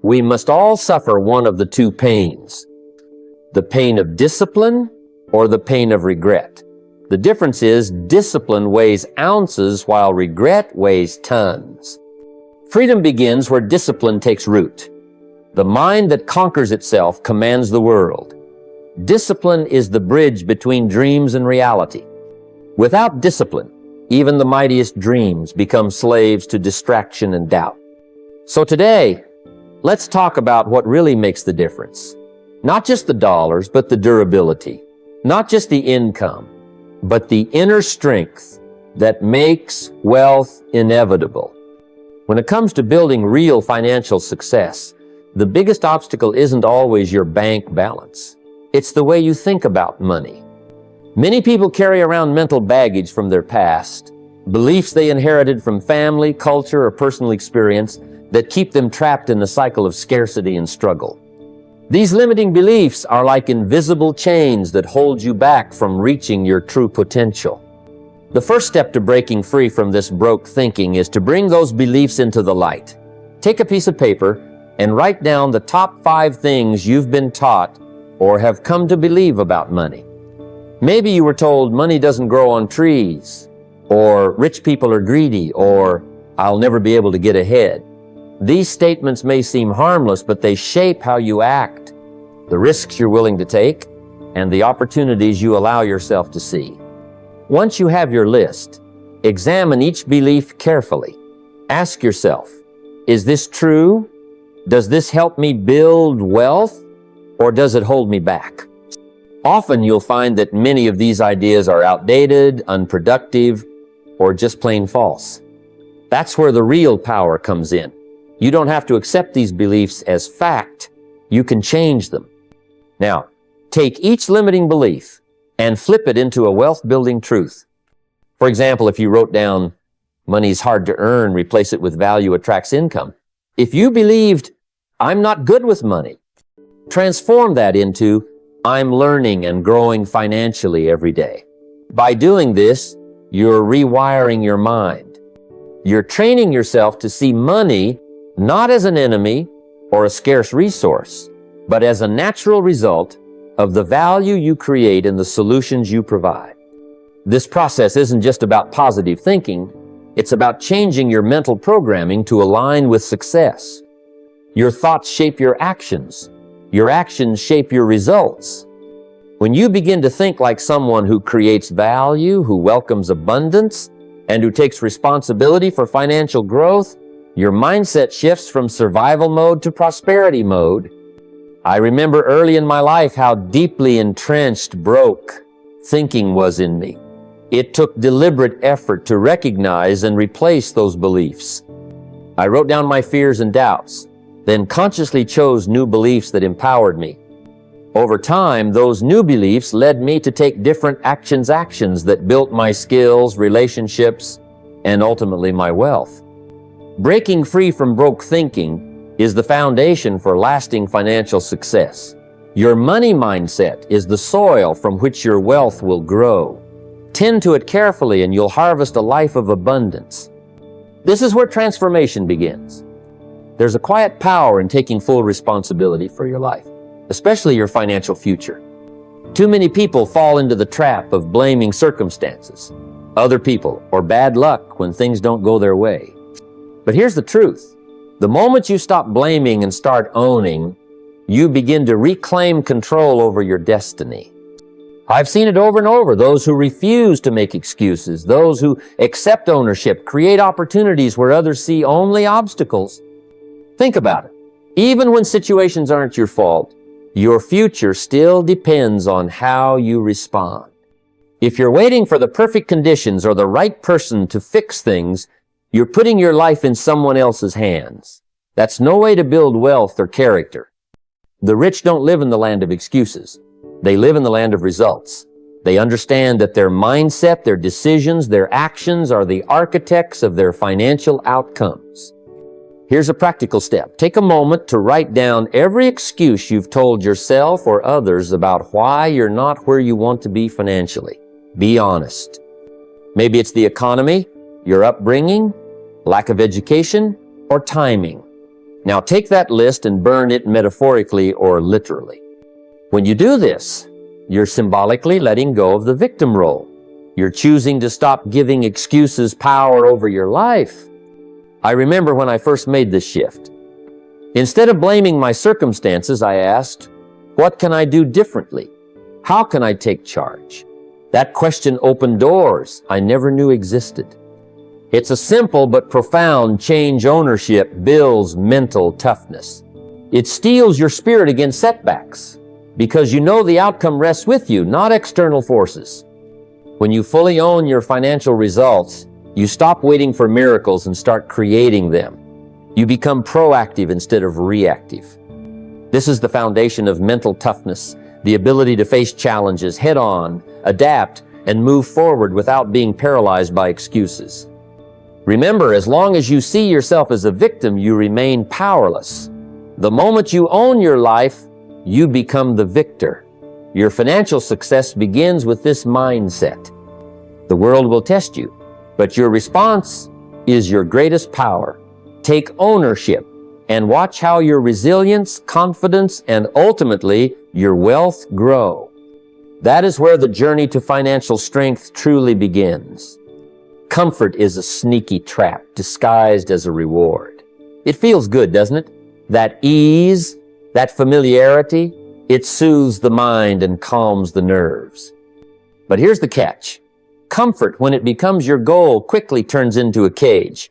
We must all suffer one of the two pains, the pain of discipline or the pain of regret. The difference is discipline weighs ounces while regret weighs tons. Freedom begins where discipline takes root. The mind that conquers itself commands the world. Discipline is the bridge between dreams and reality. Without discipline, even the mightiest dreams become slaves to distraction and doubt. So today, let's talk about what really makes the difference. Not just the dollars, but the durability. Not just the income, but the inner strength that makes wealth inevitable. When it comes to building real financial success, the biggest obstacle isn't always your bank balance. It's the way you think about money. Many people carry around mental baggage from their past, beliefs they inherited from family, culture, or personal experience that keep them trapped in the cycle of scarcity and struggle. These limiting beliefs are like invisible chains that hold you back from reaching your true potential. The first step to breaking free from this broke thinking is to bring those beliefs into the light. Take a piece of paper and write down the top 5 things you've been taught or have come to believe about money. Maybe you were told money doesn't grow on trees, or rich people are greedy, or I'll never be able to get ahead. These statements may seem harmless, but they shape how you act, the risks you're willing to take, and the opportunities you allow yourself to see. Once you have your list, examine each belief carefully. Ask yourself, is this true? Does this help me build wealth, or does it hold me back? Often you'll find that many of these ideas are outdated, unproductive, or just plain false. That's where the real power comes in. You don't have to accept these beliefs as fact. You can change them. Now, take each limiting belief and flip it into a wealth-building truth. For example, if you wrote down, money's hard to earn, replace it with value attracts income. If you believed, I'm not good with money, transform that into, I'm learning and growing financially every day. By doing this, you're rewiring your mind. You're training yourself to see money not as an enemy or a scarce resource, but as a natural result of the value you create in the solutions you provide. This process isn't just about positive thinking, it's about changing your mental programming to align with success. Your thoughts shape your actions shape your results. When you begin to think like someone who creates value, who welcomes abundance, and who takes responsibility for financial growth, your mindset shifts from survival mode to prosperity mode. I remember early in my life how deeply entrenched broke thinking was in me. It took deliberate effort to recognize and replace those beliefs. I wrote down my fears and doubts, then consciously chose new beliefs that empowered me. Over time, those new beliefs led me to take different actions that built my skills, relationships, and ultimately my wealth. Breaking free from broke thinking is the foundation for lasting financial success. Your money mindset is the soil from which your wealth will grow. Tend to it carefully and you'll harvest a life of abundance. This is where transformation begins. There's a quiet power in taking full responsibility for your life, especially your financial future. Too many people fall into the trap of blaming circumstances, other people, or bad luck when things don't go their way. But here's the truth. The moment you stop blaming and start owning, you begin to reclaim control over your destiny. I've seen it over and over. Those who refuse to make excuses, those who accept ownership, create opportunities where others see only obstacles. Think about it. Even when situations aren't your fault, your future still depends on how you respond. If you're waiting for the perfect conditions or the right person to fix things, you're putting your life in someone else's hands. That's no way to build wealth or character. The rich don't live in the land of excuses. They live in the land of results. They understand that their mindset, their decisions, their actions are the architects of their financial outcomes. Here's a practical step. Take a moment to write down every excuse you've told yourself or others about why you're not where you want to be financially. Be honest. Maybe it's the economy, your upbringing, lack of education, or timing. Now take that list and burn it metaphorically or literally. When you do this, you're symbolically letting go of the victim role. You're choosing to stop giving excuses power over your life. I remember when I first made this shift. Instead of blaming my circumstances, I asked, what can I do differently? How can I take charge? That question opened doors I never knew existed. It's a simple but profound change. Ownership builds mental toughness. It steels your spirit against setbacks because you know the outcome rests with you, not external forces. When you fully own your financial results, you stop waiting for miracles and start creating them. You become proactive instead of reactive. This is the foundation of mental toughness, the ability to face challenges head on, adapt, and move forward without being paralyzed by excuses. Remember, as long as you see yourself as a victim, you remain powerless. The moment you own your life, you become the victor. Your financial success begins with this mindset. The world will test you, but your response is your greatest power. Take ownership and watch how your resilience, confidence, and ultimately your wealth grow. That is where the journey to financial strength truly begins. Comfort is a sneaky trap disguised as a reward. It feels good, doesn't it? That ease, that familiarity, it soothes the mind and calms the nerves. But here's the catch. Comfort, when it becomes your goal, quickly turns into a cage.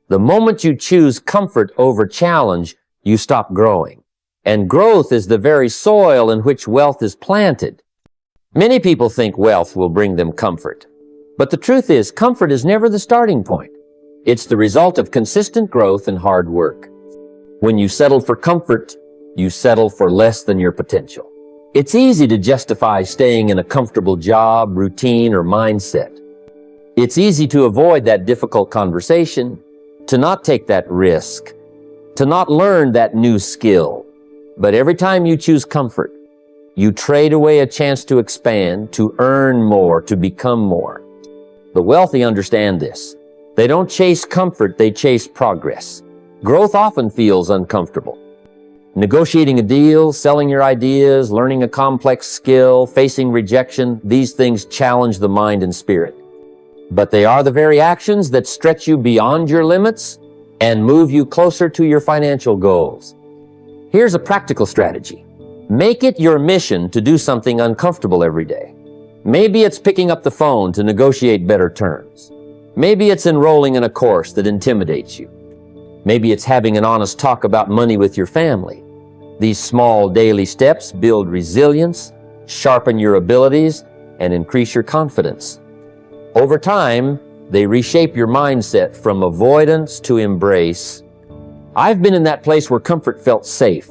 The moment you choose comfort over challenge, you stop growing. And growth is the very soil in which wealth is planted. Many people think wealth will bring them comfort. But the truth is, comfort is never the starting point. It's the result of consistent growth and hard work. When you settle for comfort, you settle for less than your potential. It's easy to justify staying in a comfortable job, routine, or mindset. It's easy to avoid that difficult conversation, to not take that risk, to not learn that new skill. But every time you choose comfort, you trade away a chance to expand, to earn more, to become more. The wealthy understand this. They don't chase comfort, they chase progress. Growth often feels uncomfortable. Negotiating a deal, selling your ideas, learning a complex skill, facing rejection, these things challenge the mind and spirit. But they are the very actions that stretch you beyond your limits and move you closer to your financial goals. Here's a practical strategy. Make it your mission to do something uncomfortable every day. Maybe it's picking up the phone to negotiate better terms. Maybe it's enrolling in a course that intimidates you. Maybe it's having an honest talk about money with your family. These small daily steps build resilience, sharpen your abilities, and increase your confidence. Over time, they reshape your mindset from avoidance to embrace. I've been in that place where comfort felt safe,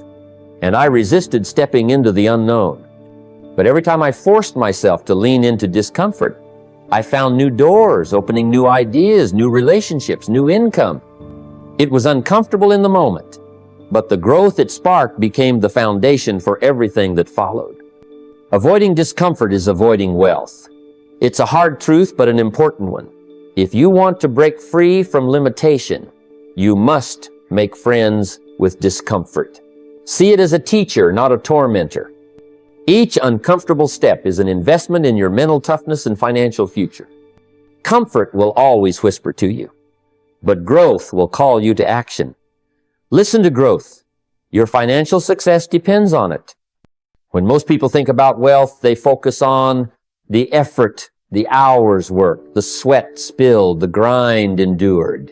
and I resisted stepping into the unknown. But every time I forced myself to lean into discomfort, I found new doors, opening new ideas, new relationships, new income. It was uncomfortable in the moment, but the growth it sparked became the foundation for everything that followed. Avoiding discomfort is avoiding wealth. It's a hard truth, but an important one. If you want to break free from limitation, you must make friends with discomfort. See it as a teacher, not a tormentor. Each uncomfortable step is an investment in your mental toughness and financial future. Comfort will always whisper to you, but growth will call you to action. Listen to growth. Your financial success depends on it. When most people think about wealth, they focus on the effort, the hours worked, the sweat spilled, the grind endured.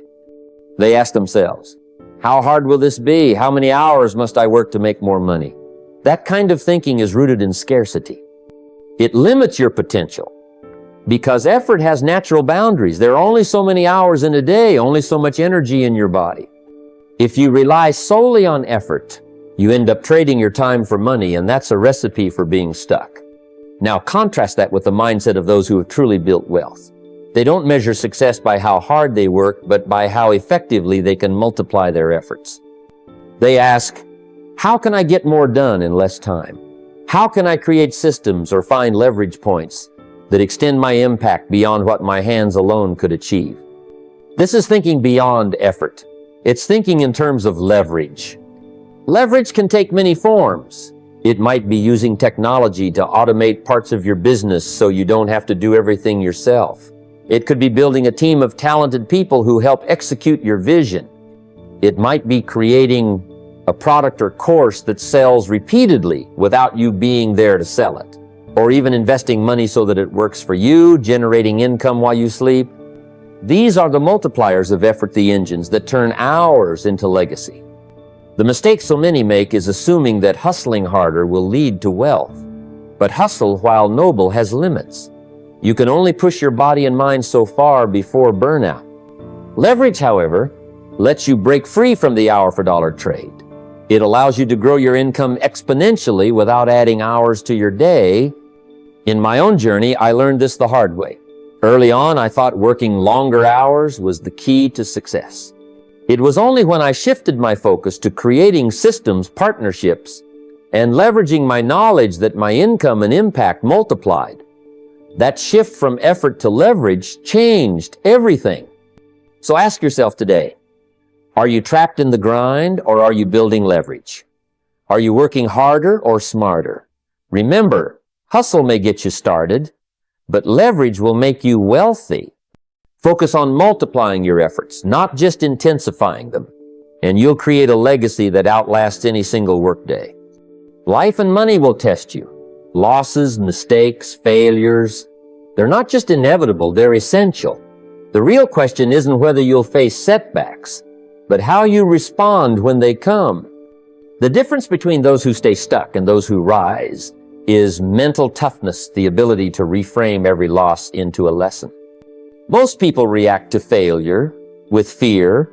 They ask themselves, how hard will this be? How many hours must I work to make more money? That kind of thinking is rooted in scarcity. It limits your potential because effort has natural boundaries. There are only so many hours in a day, only so much energy in your body. If you rely solely on effort, you end up trading your time for money, and that's a recipe for being stuck. Now contrast that with the mindset of those who have truly built wealth. They don't measure success by how hard they work, but by how effectively they can multiply their efforts. They ask, how can I get more done in less time? How can I create systems or find leverage points that extend my impact beyond what my hands alone could achieve? This is thinking beyond effort. It's thinking in terms of leverage. Leverage can take many forms. It might be using technology to automate parts of your business so you don't have to do everything yourself. It could be building a team of talented people who help execute your vision. It might be creating a product or course that sells repeatedly without you being there to sell it. Or even investing money so that it works for you, generating income while you sleep. These are the multipliers of effort, the engines that turn hours into legacy. The mistake so many make is assuming that hustling harder will lead to wealth. But hustle, while noble, has limits. You can only push your body and mind so far before burnout. Leverage, however, lets you break free from the hour for dollar trade. It allows you to grow your income exponentially without adding hours to your day. In my own journey, I learned this the hard way. Early on, I thought working longer hours was the key to success. It was only when I shifted my focus to creating systems, partnerships, and leveraging my knowledge that my income and impact multiplied. That shift from effort to leverage changed everything. So ask yourself today, are you trapped in the grind or are you building leverage? Are you working harder or smarter? Remember, hustle may get you started, but leverage will make you wealthy. Focus on multiplying your efforts, not just intensifying them, and you'll create a legacy that outlasts any single workday. Life and money will test you. Losses, mistakes, failures, they're not just inevitable, they're essential. The real question isn't whether you'll face setbacks, but how you respond when they come. The difference between those who stay stuck and those who rise is mental toughness, the ability to reframe every loss into a lesson. Most people react to failure with fear,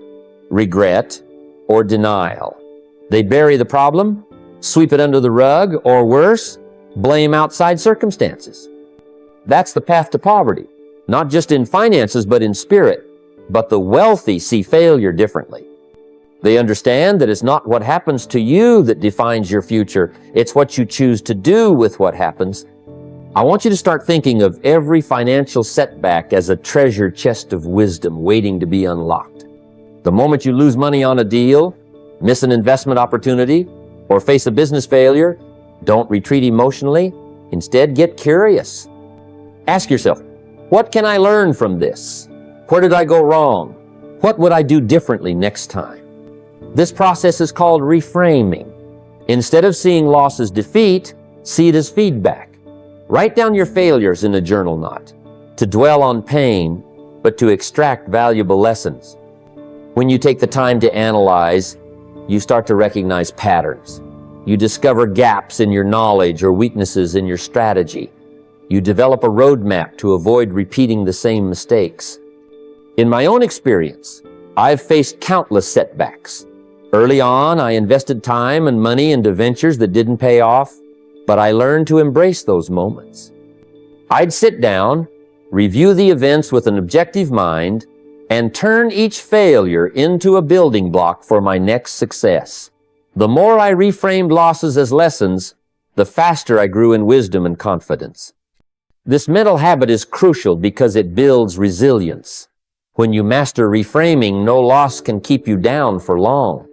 regret, or denial. They bury the problem, sweep it under the rug, or worse, blame outside circumstances. That's the path to poverty, not just in finances, but in spirit. But the wealthy see failure differently. They understand that it's not what happens to you that defines your future. It's what you choose to do with what happens. I want you to start thinking of every financial setback as a treasure chest of wisdom waiting to be unlocked. The moment you lose money on a deal, miss an investment opportunity, or face a business failure, don't retreat emotionally. Instead, get curious. Ask yourself, what can I learn from this? Where did I go wrong? What would I do differently next time? This process is called reframing. Instead of seeing loss as defeat, see it as feedback. Write down your failures in a journal, not to dwell on pain, but to extract valuable lessons. When you take the time to analyze, you start to recognize patterns. You discover gaps in your knowledge or weaknesses in your strategy. You develop a roadmap to avoid repeating the same mistakes. In my own experience, I've faced countless setbacks. Early on, I invested time and money into ventures that didn't pay off, but I learned to embrace those moments. I'd sit down, review the events with an objective mind, and turn each failure into a building block for my next success. The more I reframed losses as lessons, the faster I grew in wisdom and confidence. This mental habit is crucial because it builds resilience. When you master reframing, no loss can keep you down for long.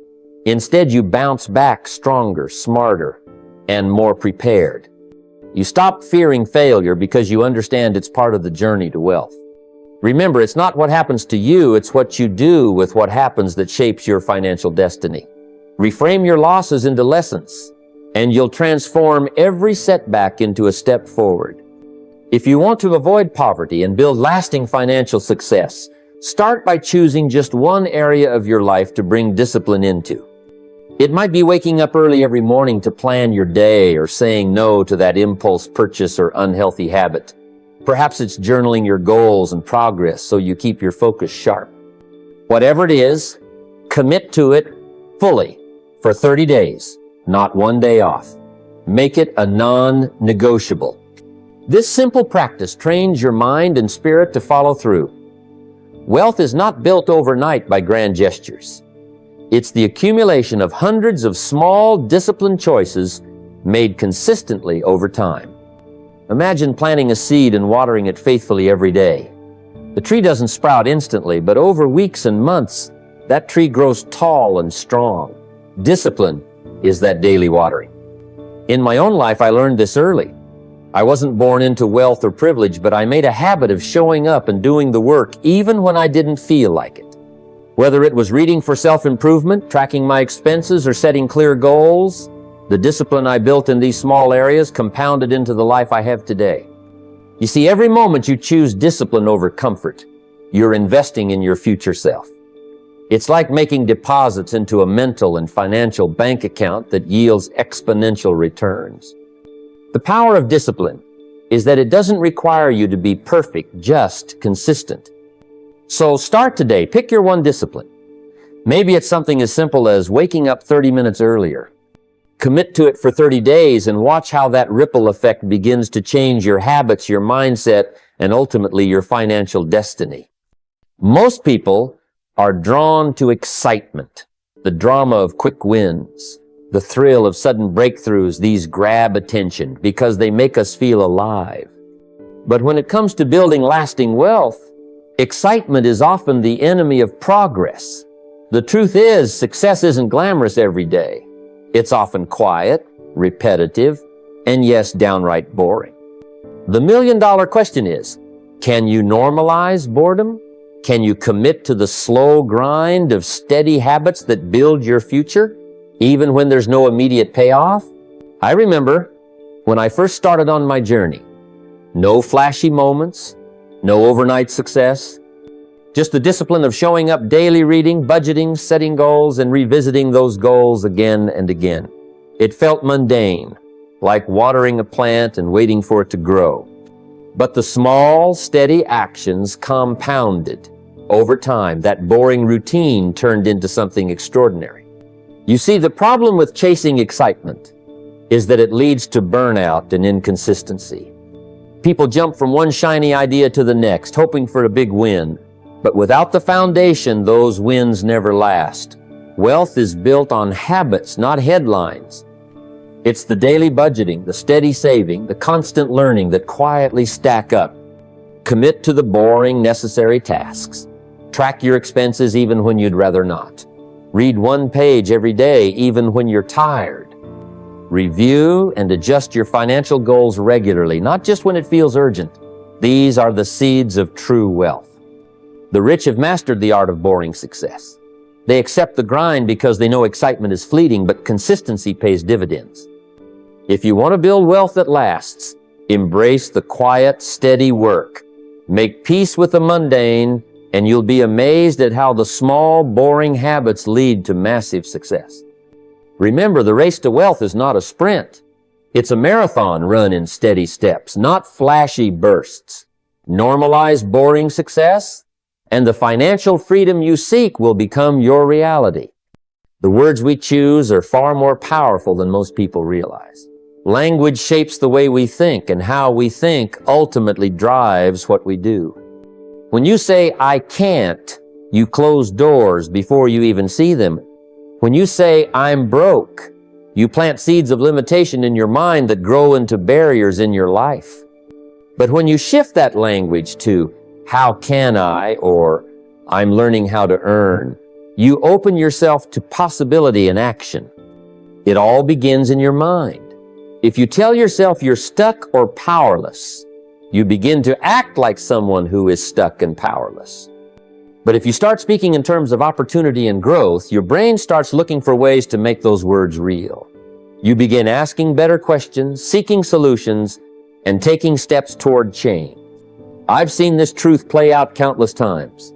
Instead, you bounce back stronger, smarter, and more prepared. You stop fearing failure because you understand it's part of the journey to wealth. Remember, it's not what happens to you, it's what you do with what happens that shapes your financial destiny. Reframe your losses into lessons, and you'll transform every setback into a step forward. If you want to avoid poverty and build lasting financial success, start by choosing just one area of your life to bring discipline into. It might be waking up early every morning to plan your day or saying no to that impulse purchase or unhealthy habit. Perhaps it's journaling your goals and progress so you keep your focus sharp. Whatever it is, commit to it fully for 30 days, not one day off. Make it a non-negotiable. This simple practice trains your mind and spirit to follow through. Wealth is not built overnight by grand gestures. It's the accumulation of hundreds of small, disciplined choices made consistently over time. Imagine planting a seed and watering it faithfully every day. The tree doesn't sprout instantly, but over weeks and months, that tree grows tall and strong. Discipline is that daily watering. In my own life, I learned this early. I wasn't born into wealth or privilege, but I made a habit of showing up and doing the work even when I didn't feel like it. Whether it was reading for self-improvement, tracking my expenses, or setting clear goals, the discipline I built in these small areas compounded into the life I have today. You see, every moment you choose discipline over comfort, you're investing in your future self. It's like making deposits into a mental and financial bank account that yields exponential returns. The power of discipline is that it doesn't require you to be perfect, just consistent. So start today. Pick your one discipline. Maybe it's something as simple as waking up 30 minutes earlier. Commit to it for 30 days and watch how that ripple effect begins to change your habits, your mindset, and ultimately your financial destiny. Most people are drawn to excitement, the drama of quick wins, the thrill of sudden breakthroughs. These grab attention because they make us feel alive. But when it comes to building lasting wealth, excitement is often the enemy of progress. The truth is, success isn't glamorous every day. It's often quiet, repetitive, and yes, downright boring. The million-dollar question is, can you normalize boredom? Can you commit to the slow grind of steady habits that build your future, even when there's no immediate payoff? I remember when I first started on my journey, no flashy moments, no overnight success, just the discipline of showing up daily, reading, budgeting, setting goals, and revisiting those goals again and again. It felt mundane, like watering a plant and waiting for it to grow. But the small, steady actions compounded. Over time, that boring routine turned into something extraordinary. You see, the problem with chasing excitement is that it leads to burnout and inconsistency. People jump from one shiny idea to the next, hoping for a big win. But without the foundation, those wins never last. Wealth is built on habits, not headlines. It's the daily budgeting, the steady saving, the constant learning that quietly stack up. Commit to the boring, necessary tasks. Track your expenses even when you'd rather not. Read one page every day, even when you're tired. Review and adjust your financial goals regularly, not just when it feels urgent. These are the seeds of true wealth. The rich have mastered the art of boring success. They accept the grind because they know excitement is fleeting, but consistency pays dividends. If you want to build wealth that lasts, embrace the quiet, steady work. Make peace with the mundane, and you'll be amazed at how the small, boring habits lead to massive success. Remember, the race to wealth is not a sprint. It's a marathon run in steady steps, not flashy bursts. Normalize boring success, and the financial freedom you seek will become your reality. The words we choose are far more powerful than most people realize. Language shapes the way we think, and how we think ultimately drives what we do. When you say, "I can't," you close doors before you even see them. When you say, "I'm broke," you plant seeds of limitation in your mind that grow into barriers in your life. But when you shift that language to, "How can I?" or "I'm learning how to earn," you open yourself to possibility and action. It all begins in your mind. If you tell yourself you're stuck or powerless, you begin to act like someone who is stuck and powerless. But if you start speaking in terms of opportunity and growth, your brain starts looking for ways to make those words real. You begin asking better questions, seeking solutions, and taking steps toward change. I've seen this truth play out countless times.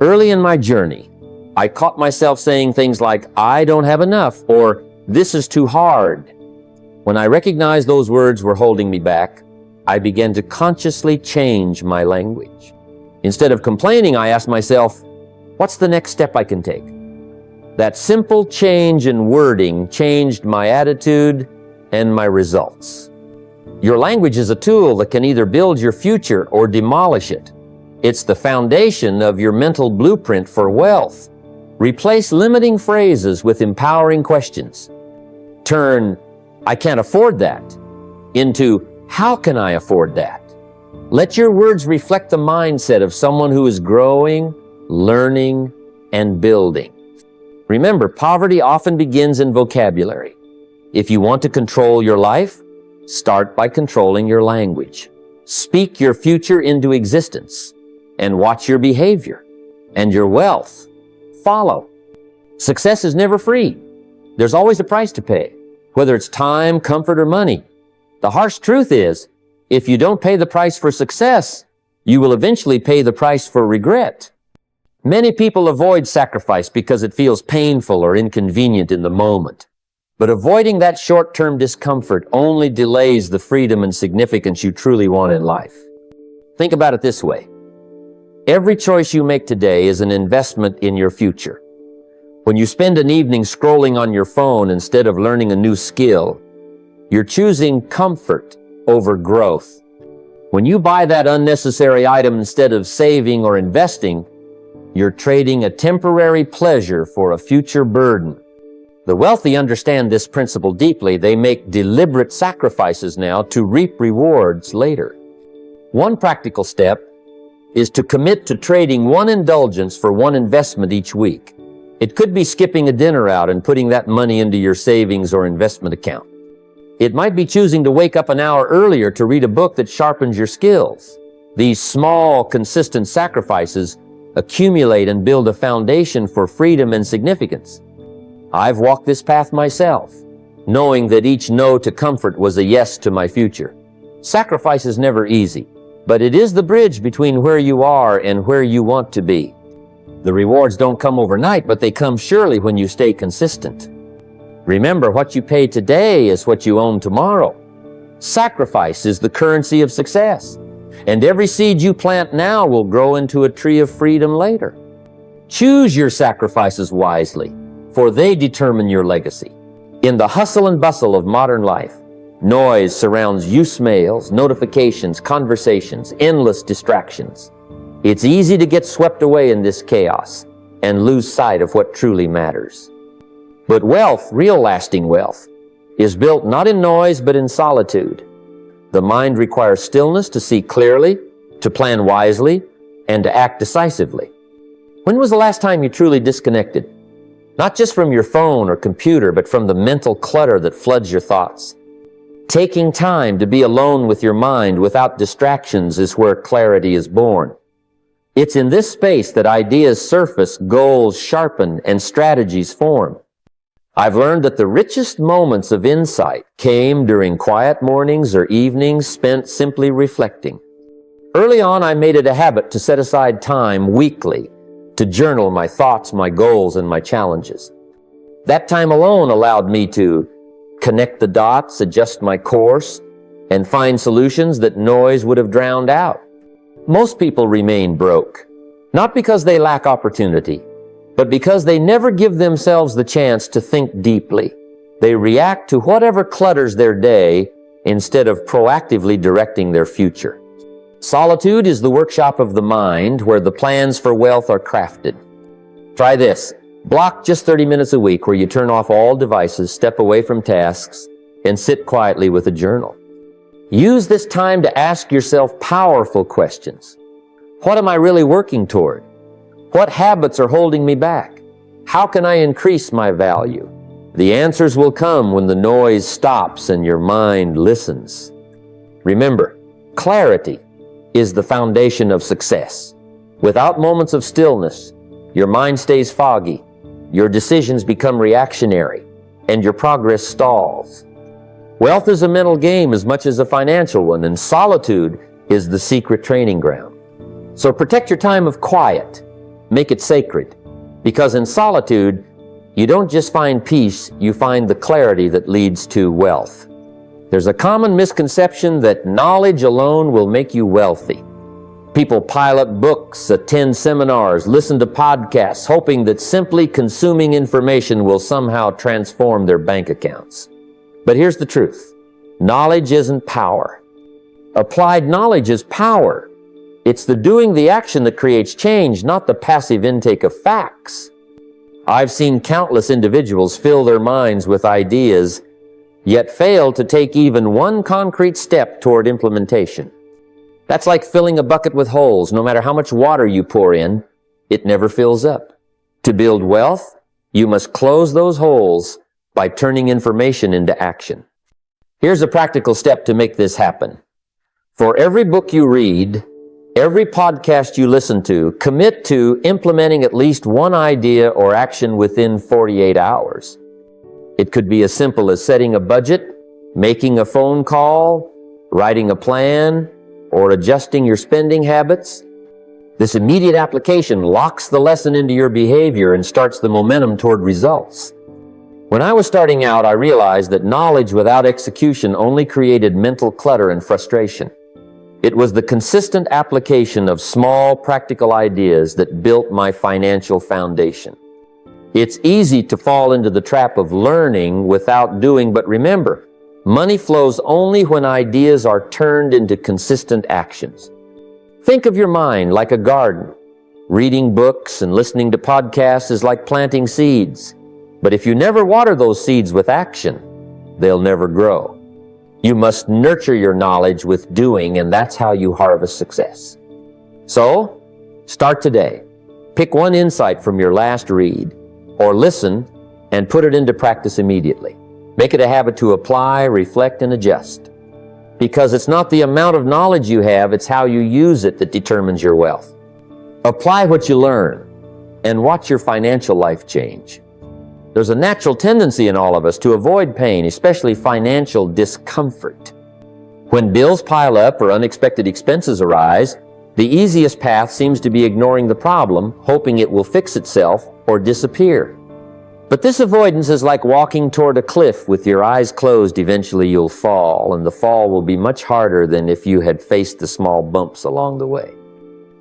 Early in my journey, I caught myself saying things like, "I don't have enough," or "This is too hard." When I recognized those words were holding me back, I began to consciously change my language. Instead of complaining, I asked myself, what's the next step I can take? That simple change in wording changed my attitude and my results. Your language is a tool that can either build your future or demolish it. It's the foundation of your mental blueprint for wealth. Replace limiting phrases with empowering questions. Turn, "I can't afford that," into, "How can I afford that?" Let your words reflect the mindset of someone who is growing, learning, and building. Remember, poverty often begins in vocabulary. If you want to control your life, start by controlling your language. Speak your future into existence and watch your behavior and your wealth follow. Success is never free. There's always a price to pay, whether it's time, comfort, or money. The harsh truth is, if you don't pay the price for success, you will eventually pay the price for regret. Many people avoid sacrifice because it feels painful or inconvenient in the moment. But avoiding that short-term discomfort only delays the freedom and significance you truly want in life. Think about it this way. Every choice you make today is an investment in your future. When you spend an evening scrolling on your phone instead of learning a new skill, you're choosing comfort over growth. When you buy that unnecessary item instead of saving or investing, you're trading a temporary pleasure for a future burden. The wealthy understand this principle deeply. They make deliberate sacrifices now to reap rewards later. One practical step is to commit to trading one indulgence for one investment each week. It could be skipping a dinner out and putting that money into your savings or investment account. It might be choosing to wake up an hour earlier to read a book that sharpens your skills. These small, consistent sacrifices accumulate and build a foundation for freedom and significance. I've walked this path myself, knowing that each no to comfort was a yes to my future. Sacrifice is never easy, but it is the bridge between where you are and where you want to be. The rewards don't come overnight, but they come surely when you stay consistent. Remember, what you pay today is what you own tomorrow. Sacrifice is the currency of success, and every seed you plant now will grow into a tree of freedom later. Choose your sacrifices wisely, for they determine your legacy. In the hustle and bustle of modern life, noise surrounds use mails, notifications, conversations, endless distractions. It's easy to get swept away in this chaos and lose sight of what truly matters. But wealth, real lasting wealth, is built not in noise but in solitude. The mind requires stillness to see clearly, to plan wisely, and to act decisively. When was the last time you truly disconnected? Not just from your phone or computer, but from the mental clutter that floods your thoughts. Taking time to be alone with your mind without distractions is where clarity is born. It's in this space that ideas surface, goals sharpen, and strategies form. I've learned that the richest moments of insight came during quiet mornings or evenings spent simply reflecting. Early on, I made it a habit to set aside time weekly to journal my thoughts, my goals, and my challenges. That time alone allowed me to connect the dots, adjust my course, and find solutions that noise would have drowned out. Most people remain broke, not because they lack opportunity, but because they never give themselves the chance to think deeply. They react to whatever clutters their day instead of proactively directing their future. Solitude is the workshop of the mind where the plans for wealth are crafted. Try this. Block just 30 minutes a week where you turn off all devices, step away from tasks, and sit quietly with a journal. Use this time to ask yourself powerful questions. What am I really working toward? What habits are holding me back? How can I increase my value? The answers will come when the noise stops and your mind listens. Remember, clarity is the foundation of success. Without moments of stillness, your mind stays foggy, your decisions become reactionary, and your progress stalls. Wealth is a mental game as much as a financial one, and solitude is the secret training ground. So protect your time of quiet. Make it sacred, because in solitude, you don't just find peace, you find the clarity that leads to wealth. There's a common misconception that knowledge alone will make you wealthy. People pile up books, attend seminars, listen to podcasts, hoping that simply consuming information will somehow transform their bank accounts. But here's the truth. Knowledge isn't power. Applied knowledge is power. It's the doing the action that creates change, not the passive intake of facts. I've seen countless individuals fill their minds with ideas, yet fail to take even one concrete step toward implementation. That's like filling a bucket with holes. No matter how much water you pour in, it never fills up. To build wealth, you must close those holes by turning information into action. Here's a practical step to make this happen. For every book you read, every podcast you listen to, commit to implementing at least one idea or action within 48 hours. It could be as simple as setting a budget, making a phone call, writing a plan, or adjusting your spending habits. This immediate application locks the lesson into your behavior and starts the momentum toward results. When I was starting out, I realized that knowledge without execution only created mental clutter and frustration. It was the consistent application of small, practical ideas that built my financial foundation. It's easy to fall into the trap of learning without doing, but remember, money flows only when ideas are turned into consistent actions. Think of your mind like a garden. Reading books and listening to podcasts is like planting seeds. But if you never water those seeds with action, they'll never grow. You must nurture your knowledge with doing, and that's how you harvest success. So, start today. Pick one insight from your last read, or listen, and put it into practice immediately. Make it a habit to apply, reflect, and adjust. Because it's not the amount of knowledge you have, it's how you use it that determines your wealth. Apply what you learn, and watch your financial life change. There's a natural tendency in all of us to avoid pain, especially financial discomfort. When bills pile up or unexpected expenses arise, the easiest path seems to be ignoring the problem, hoping it will fix itself or disappear. But this avoidance is like walking toward a cliff with your eyes closed. Eventually you'll fall, and the fall will be much harder than if you had faced the small bumps along the way.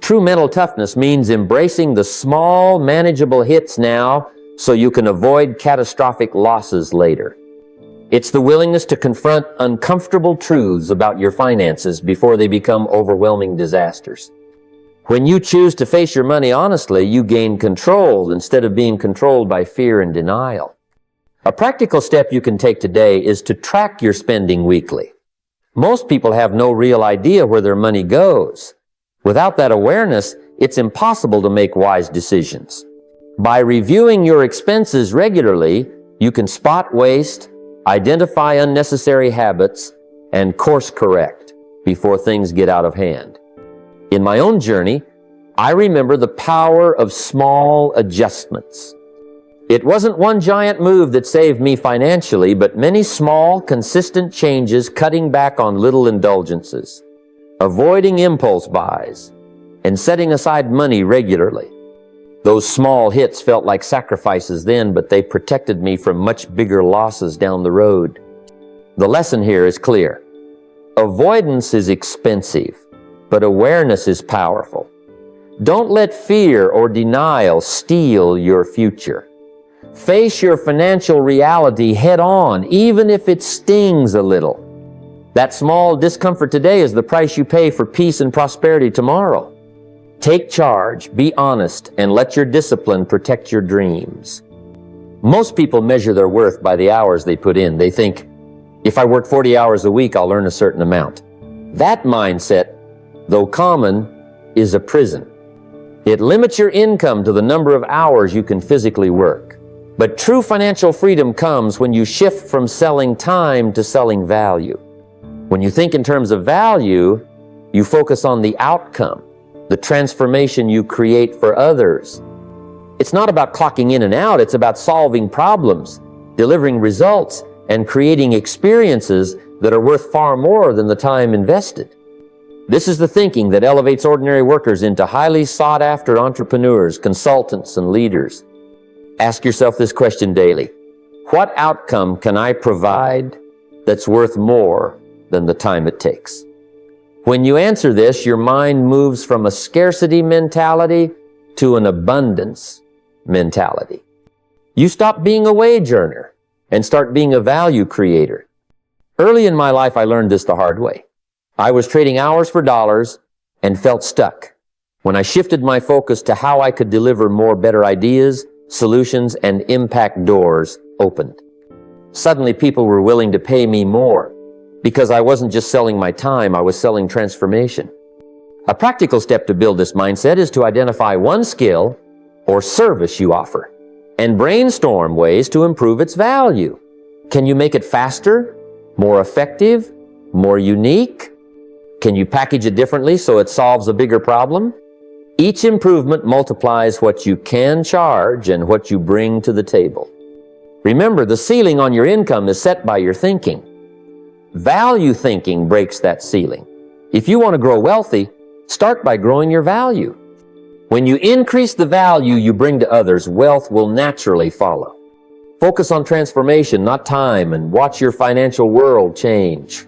True mental toughness means embracing the small, manageable hits now so you can avoid catastrophic losses later. It's the willingness to confront uncomfortable truths about your finances before they become overwhelming disasters. When you choose to face your money honestly, you gain control instead of being controlled by fear and denial. A practical step you can take today is to track your spending weekly. Most people have no real idea where their money goes. Without that awareness, it's impossible to make wise decisions. By reviewing your expenses regularly, you can spot waste, identify unnecessary habits, and course correct before things get out of hand. In my own journey, I remember the power of small adjustments. It wasn't one giant move that saved me financially, but many small, consistent changes cutting back on little indulgences, avoiding impulse buys, and setting aside money regularly. Those small hits felt like sacrifices then, but they protected me from much bigger losses down the road. The lesson here is clear. Avoidance is expensive, but awareness is powerful. Don't let fear or denial steal your future. Face your financial reality head on, even if it stings a little. That small discomfort today is the price you pay for peace and prosperity tomorrow. Take charge, be honest, and let your discipline protect your dreams. Most people measure their worth by the hours they put in. They think, if I work 40 hours a week, I'll earn a certain amount. That mindset, though common, is a prison. It limits your income to the number of hours you can physically work. But true financial freedom comes when you shift from selling time to selling value. When you think in terms of value, you focus on the outcome, the transformation you create for others. It's not about clocking in and out, it's about solving problems, delivering results, and creating experiences that are worth far more than the time invested. This is the thinking that elevates ordinary workers into highly sought-after entrepreneurs, consultants, and leaders. Ask yourself this question daily. What outcome can I provide that's worth more than the time it takes? When you answer this, your mind moves from a scarcity mentality to an abundance mentality. You stop being a wage earner and start being a value creator. Early in my life, I learned this the hard way. I was trading hours for dollars and felt stuck. When I shifted my focus to how I could deliver more better ideas, solutions, and impact, doors opened. Suddenly, people were willing to pay me more because I wasn't just selling my time, I was selling transformation. A practical step to build this mindset is to identify one skill or service you offer, and brainstorm ways to improve its value. Can you make it faster, more effective, more unique? Can you package it differently so it solves a bigger problem? Each improvement multiplies what you can charge and what you bring to the table. Remember, the ceiling on your income is set by your thinking. Value thinking breaks that ceiling. If you want to grow wealthy, start by growing your value. When you increase the value you bring to others, wealth will naturally follow. Focus on transformation, not time, and watch your financial world change.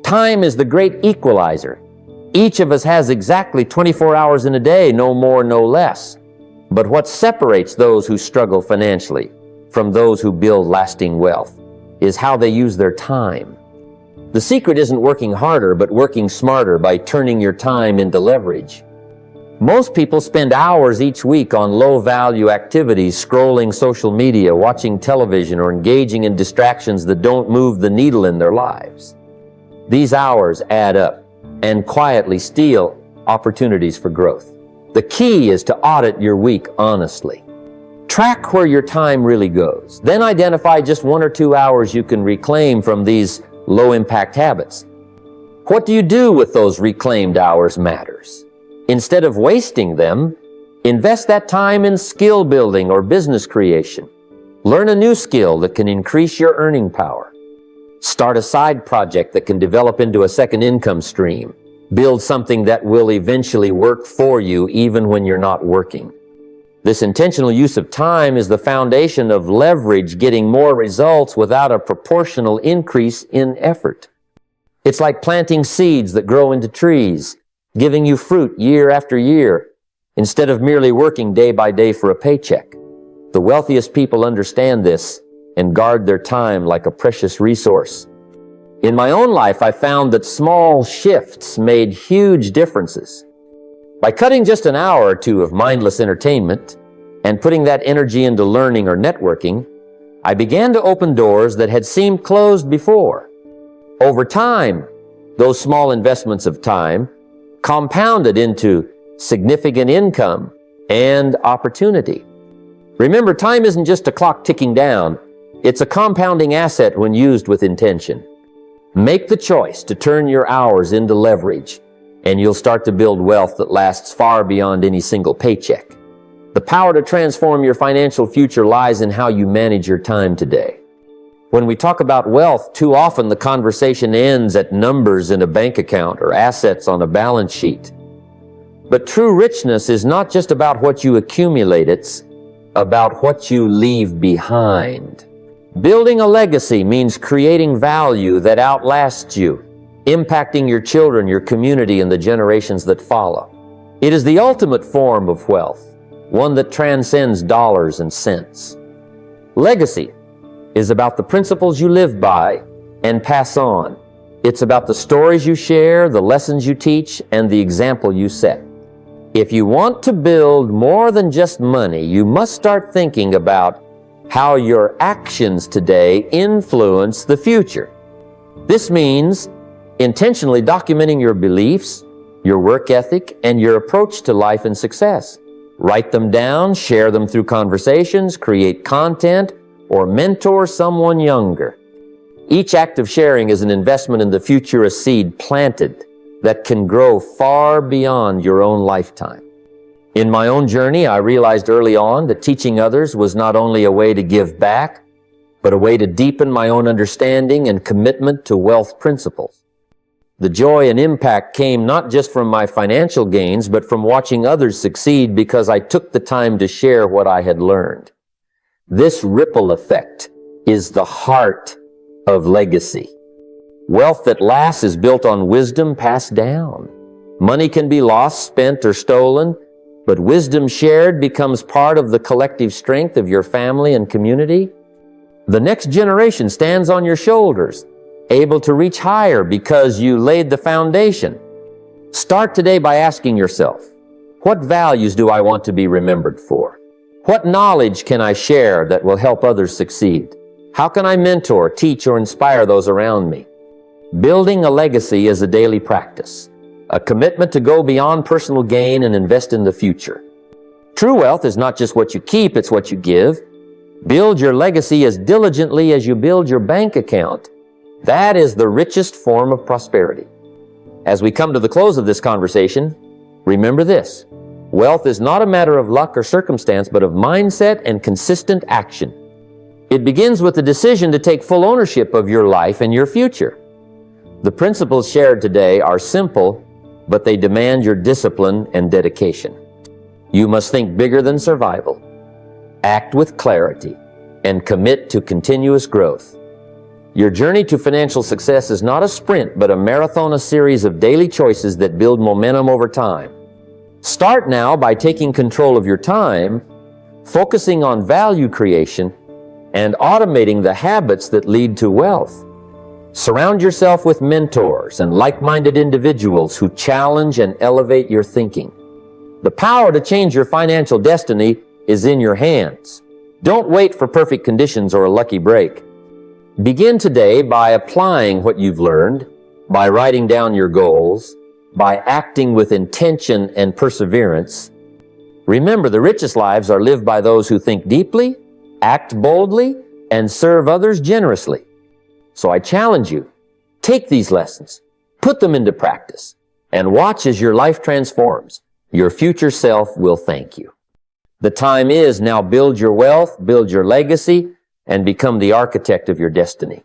Time is the great equalizer. Each of us has exactly 24 hours in a day, no more, no less. But what separates those who struggle financially from those who build lasting wealth is how they use their time. The secret isn't working harder, but working smarter by turning your time into leverage. Most people spend hours each week on low-value activities, scrolling social media, watching television, or engaging in distractions that don't move the needle in their lives. These hours add up and quietly steal opportunities for growth. The key is to audit your week honestly. Track where your time really goes. Then identify just 1 or 2 hours you can reclaim from these low-impact habits. What do you do with those reclaimed hours matters. Instead of wasting them, invest that time in skill building or business creation. Learn a new skill that can increase your earning power. Start a side project that can develop into a second income stream. Build something that will eventually work for you even when you're not working. This intentional use of time is the foundation of leverage, getting more results without a proportional increase in effort. It's like planting seeds that grow into trees, giving you fruit year after year, instead of merely working day by day for a paycheck. The wealthiest people understand this and guard their time like a precious resource. In my own life, I found that small shifts made huge differences. By cutting just an hour or two of mindless entertainment and putting that energy into learning or networking, I began to open doors that had seemed closed before. Over time, those small investments of time compounded into significant income and opportunity. Remember, time isn't just a clock ticking down. It's a compounding asset when used with intention. Make the choice to turn your hours into leverage, and you'll start to build wealth that lasts far beyond any single paycheck. The power to transform your financial future lies in how you manage your time today. When we talk about wealth, too often the conversation ends at numbers in a bank account or assets on a balance sheet. But true richness is not just about what you accumulate, it's about what you leave behind. Building a legacy means creating value that outlasts you, impacting your children, your community, and the generations that follow. It is the ultimate form of wealth, one that transcends dollars and cents. Legacy is about the principles you live by and pass on. It's about the stories you share, the lessons you teach, and the example you set. If you want to build more than just money, you must start thinking about how your actions today influence the future. This means intentionally documenting your beliefs, your work ethic, and your approach to life and success. Write them down, share them through conversations, create content, or mentor someone younger. Each act of sharing is an investment in the future, a seed planted that can grow far beyond your own lifetime. In my own journey, I realized early on that teaching others was not only a way to give back, but a way to deepen my own understanding and commitment to wealth principles. The joy and impact came not just from my financial gains, but from watching others succeed because I took the time to share what I had learned. This ripple effect is the heart of legacy. Wealth that lasts is built on wisdom passed down. Money can be lost, spent, or stolen, but wisdom shared becomes part of the collective strength of your family and community. The next generation stands on your shoulders, able to reach higher because you laid the foundation. Start today by asking yourself, what values do I want to be remembered for? What knowledge can I share that will help others succeed? How can I mentor, teach, or inspire those around me? Building a legacy is a daily practice, a commitment to go beyond personal gain and invest in the future. True wealth is not just what you keep, it's what you give. Build your legacy as diligently as you build your bank account. That is the richest form of prosperity. As we come to the close of this conversation, remember this: wealth is not a matter of luck or circumstance, but of mindset and consistent action. It begins with the decision to take full ownership of your life and your future. The principles shared today are simple, but they demand your discipline and dedication. You must think bigger than survival, act with clarity, and commit to continuous growth. Your journey to financial success is not a sprint, but a marathon, a series of daily choices that build momentum over time. Start now by taking control of your time, focusing on value creation, and automating the habits that lead to wealth. Surround yourself with mentors and like-minded individuals who challenge and elevate your thinking. The power to change your financial destiny is in your hands. Don't wait for perfect conditions or a lucky break. Begin today by applying what you've learned, by writing down your goals, by acting with intention and perseverance. Remember, the richest lives are lived by those who think deeply, act boldly, and serve others generously. So I challenge you, take these lessons, put them into practice, and watch as your life transforms. Your future self will thank you. The time is now. Build your wealth, build your legacy, and become the architect of your destiny.